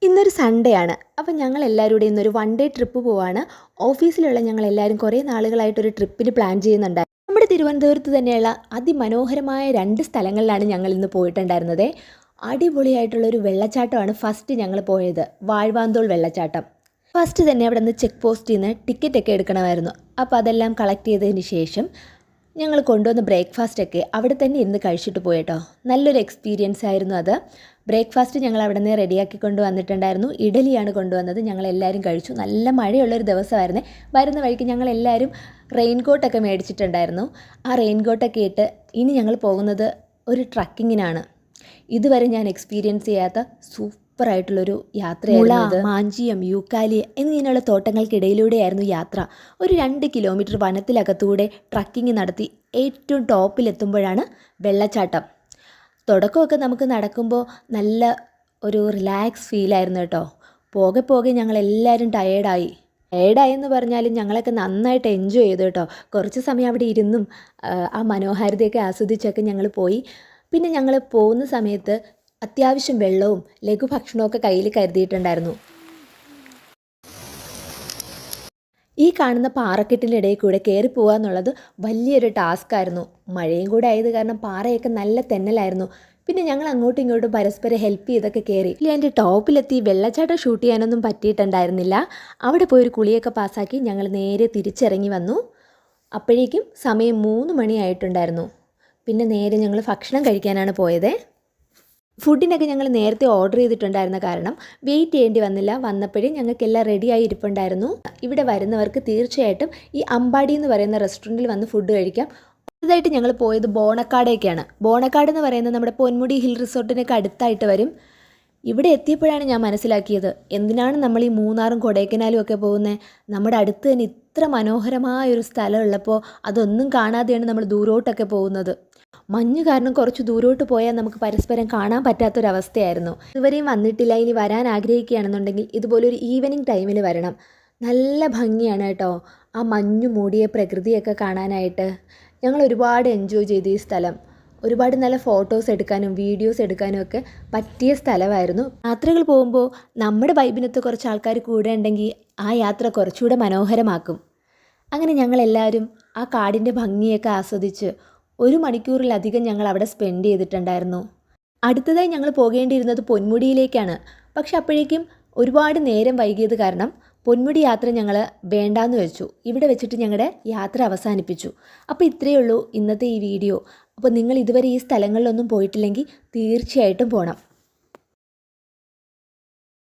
ഇന്നൊരു സൺഡേ ആണ്. അപ്പോൾ ഞങ്ങൾ എല്ലാവരും കൂടി ഇന്നൊരു വൺ ഡേ ട്രിപ്പ് പോവാണ്. ഓഫീസിലുള്ള ഞങ്ങളെല്ലാവരും കുറേ നാളുകളായിട്ടൊരു ട്രിപ്പിന് പ്ലാൻ ചെയ്യുന്നുണ്ടായിരുന്നു. നമ്മുടെ തിരുവനന്തപുരത്ത് തന്നെയുള്ള അതിമനോഹരമായ 2 സ്ഥലങ്ങളിലാണ് ഞങ്ങൾ ഇന്ന് പോയിട്ടുണ്ടായിരുന്നത്. അടിപൊളിയായിട്ടുള്ളൊരു വെള്ളച്ചാട്ടമാണ് ഫസ്റ്റ് ഞങ്ങൾ പോയത്, വാഴ്വാന്തോൾ വെള്ളച്ചാട്ടം. ഫസ്റ്റ് തന്നെ അവിടെ നിന്ന് ചെക്ക് പോസ്റ്റിൽ നിന്ന് ടിക്കറ്റൊക്കെ എടുക്കണമായിരുന്നു. അപ്പോൾ അതെല്ലാം കളക്ട് ചെയ്തതിന് ശേഷം ഞങ്ങൾ കൊണ്ടുവന്ന ബ്രേക്ക്ഫാസ്റ്റൊക്കെ അവിടെ തന്നെ ഇരുന്ന് കഴിച്ചിട്ട് പോയിട്ടോ. നല്ലൊരു എക്സ്പീരിയൻസ് ആയിരുന്നു അത്. ബ്രേക്ക്ഫാസ്റ്റ് ഞങ്ങൾ അവിടെ നിന്ന് റെഡിയാക്കി കൊണ്ടുവന്നിട്ടുണ്ടായിരുന്നു. ഇഡലിയാണ് കൊണ്ടുവന്നത്. ഞങ്ങളെല്ലാവരും കഴിച്ചു. നല്ല മഴയുള്ളൊരു ദിവസമായിരുന്നു. വരുന്ന വഴിക്ക് ഞങ്ങളെല്ലാവരും റെയിൻകോട്ടൊക്കെ മേടിച്ചിട്ടുണ്ടായിരുന്നു. ആ റെയിൻകോട്ടൊക്കെ ഇട്ട് ഇനി ഞങ്ങൾ പോകുന്നത് ഒരു ട്രക്കിങ്ങിനാണ്. ഇതുവരെ ഞാൻ എക്സ്പീരിയൻസ് ചെയ്യാത്ത സൂപ്പറായിട്ടുള്ളൊരു യാത്രയായിരുന്നു. മാഞ്ചിയം, യൂക്കാലി എന്നിങ്ങനെയുള്ള തോട്ടങ്ങൾക്കിടയിലൂടെയായിരുന്നു യാത്ര. ഒരു 2 കിലോമീറ്റർ വനത്തിലകത്തൂടെ ട്രക്കിങ് നടത്തി ഏറ്റവും ടോപ്പിലെത്തുമ്പോഴാണ് വെള്ളച്ചാട്ടം. തുടക്കമൊക്കെ നമുക്ക് നടക്കുമ്പോൾ നല്ല ഒരു റിലാക്സ് ഫീലായിരുന്നു കേട്ടോ. പോകെ പോകെ ഞങ്ങളെല്ലാവരും ടയേർഡായെന്ന് പറഞ്ഞാലും ഞങ്ങളൊക്കെ നന്നായിട്ട് എൻജോയ് ചെയ്തു കേട്ടോ. കുറച്ച് സമയം അവിടെ ഇരുന്നും ആ മനോഹാരിതയൊക്കെ ആസ്വദിച്ചൊക്കെ ഞങ്ങൾ പോയി. പിന്നെ ഞങ്ങൾ പോകുന്ന സമയത്ത് അത്യാവശ്യം വെള്ളവും ലഘുഭക്ഷണമൊക്കെ കയ്യിൽ കരുതിയിട്ടുണ്ടായിരുന്നു. ഈ കാണുന്ന പാറക്കെട്ടിനിടയിൽ കൂടെ കയറി പോകുക എന്നുള്ളത് വലിയൊരു ടാസ്ക്കായിരുന്നു. മഴയും കൂടെ ആയത് കാരണം പാറയൊക്കെ നല്ല തെന്നലായിരുന്നു. പിന്നെ ഞങ്ങൾ അങ്ങോട്ടും ഇങ്ങോട്ടും പരസ്പരം ഹെൽപ്പ് ചെയ്തൊക്കെ കയറി. എൻ്റെ ടോപ്പിലെത്തി വെള്ളച്ചാട്ടം ഷൂട്ട് ചെയ്യാനൊന്നും പറ്റിയിട്ടുണ്ടായിരുന്നില്ല. അവിടെ പോയൊരു കുളിയൊക്കെ പാസ്സാക്കി ഞങ്ങൾ നേരെ തിരിച്ചിറങ്ങി വന്നു. അപ്പോഴേക്കും സമയം 3 മണിയായിട്ടുണ്ടായിരുന്നു. പിന്നെ നേരെ ഞങ്ങൾ ഭക്ഷണം കഴിക്കാനാണ് പോയത്. ഫുഡിനൊക്കെ ഞങ്ങൾ നേരത്തെ ഓർഡർ ചെയ്തിട്ടുണ്ടായിരുന്ന കാരണം വെയിറ്റ് ചെയ്യേണ്ടി വന്നില്ല. വന്നപ്പോഴേ ഞങ്ങൾക്കെല്ലാം റെഡിയായി ഇരിപ്പുണ്ടായിരുന്നു. ഇവിടെ വരുന്നവർക്ക് തീർച്ചയായിട്ടും ഈ അമ്പാടി എന്ന് പറയുന്ന റെസ്റ്റോറൻറ്റിൽ വന്ന് ഫുഡ് കഴിക്കാം. അടുത്തതായിട്ട് ഞങ്ങൾ പോയത് ബോണക്കാടേക്കാണ്. ബോണക്കാട് എന്ന് പറയുന്നത് നമ്മുടെ പൊന്മുടി ഹിൽ റിസോർട്ടിനൊക്കെ അടുത്തായിട്ട് വരും. ഇവിടെ എത്തിയപ്പോഴാണ് ഞാൻ മനസ്സിലാക്കിയത് എന്തിനാണ് നമ്മൾ ഈ മൂന്നാറും കൊടൈക്കനാലും ഒക്കെ പോകുന്നത്. നമ്മുടെ അടുത്ത് തന്നെ ഇത്ര മനോഹരമായൊരു സ്ഥലം ഉള്ളപ്പോൾ അതൊന്നും കാണാതെയാണ് നമ്മൾ ദൂരോട്ടൊക്കെ പോകുന്നത്. മഞ്ഞ് കാരണം കുറച്ച് ദൂരോട്ട് പോയാൽ നമുക്ക് പരസ്പരം കാണാൻ പറ്റാത്തൊരവസ്ഥയായിരുന്നു. ഇതുവരെയും വന്നിട്ടില്ല, ഇനി വരാൻ ആഗ്രഹിക്കുകയാണെന്നുണ്ടെങ്കിൽ ഇതുപോലൊരു ഈവനിങ് ടൈമിൽ വരണം. നല്ല ഭംഗിയാണ് കേട്ടോ ആ മഞ്ഞു മൂടിയ പ്രകൃതിയൊക്കെ കാണാനായിട്ട്. ഞങ്ങൾ ഒരുപാട് എൻജോയ് ചെയ്തു ഈ സ്ഥലം. ഒരുപാട് നല്ല ഫോട്ടോസ് എടുക്കാനും വീഡിയോസ് എടുക്കാനും ഒക്കെ പറ്റിയ സ്ഥലമായിരുന്നു. യാത്രകൾ പോകുമ്പോൾ നമ്മുടെ വൈബിനൊത്ത് കുറച്ച് ആൾക്കാർ കൂടെ ഉണ്ടെങ്കിൽ ആ യാത്ര കുറച്ചുകൂടെ മനോഹരമാക്കും. അങ്ങനെ ഞങ്ങളെല്ലാവരും ആ കാടിൻ്റെ ഭംഗിയൊക്കെ ആസ്വദിച്ച് 1 മണിക്കൂറിലധികം ഞങ്ങൾ അവിടെ സ്പെൻഡ് ചെയ്തിട്ടുണ്ടായിരുന്നു. അടുത്തതായി ഞങ്ങൾ പോകേണ്ടിയിരുന്നത് പൊന്മുടിയിലേക്കാണ്. പക്ഷെ അപ്പോഴേക്കും ഒരുപാട് നേരം വൈകിയത് കാരണം പൊന്മുടി യാത്ര ഞങ്ങൾ വേണ്ടാന്ന് വെച്ചു. ഇവിടെ വെച്ചിട്ട് ഞങ്ങളുടെ യാത്ര അവസാനിപ്പിച്ചു. അപ്പോൾ ഇത്രയേ ഉള്ളൂ ഇന്നത്തെ ഈ വീഡിയോ. അപ്പോൾ നിങ്ങൾ ഇതുവരെ ഈ സ്ഥലങ്ങളിലൊന്നും പോയിട്ടില്ലെങ്കിൽ തീർച്ചയായിട്ടും പോകണം.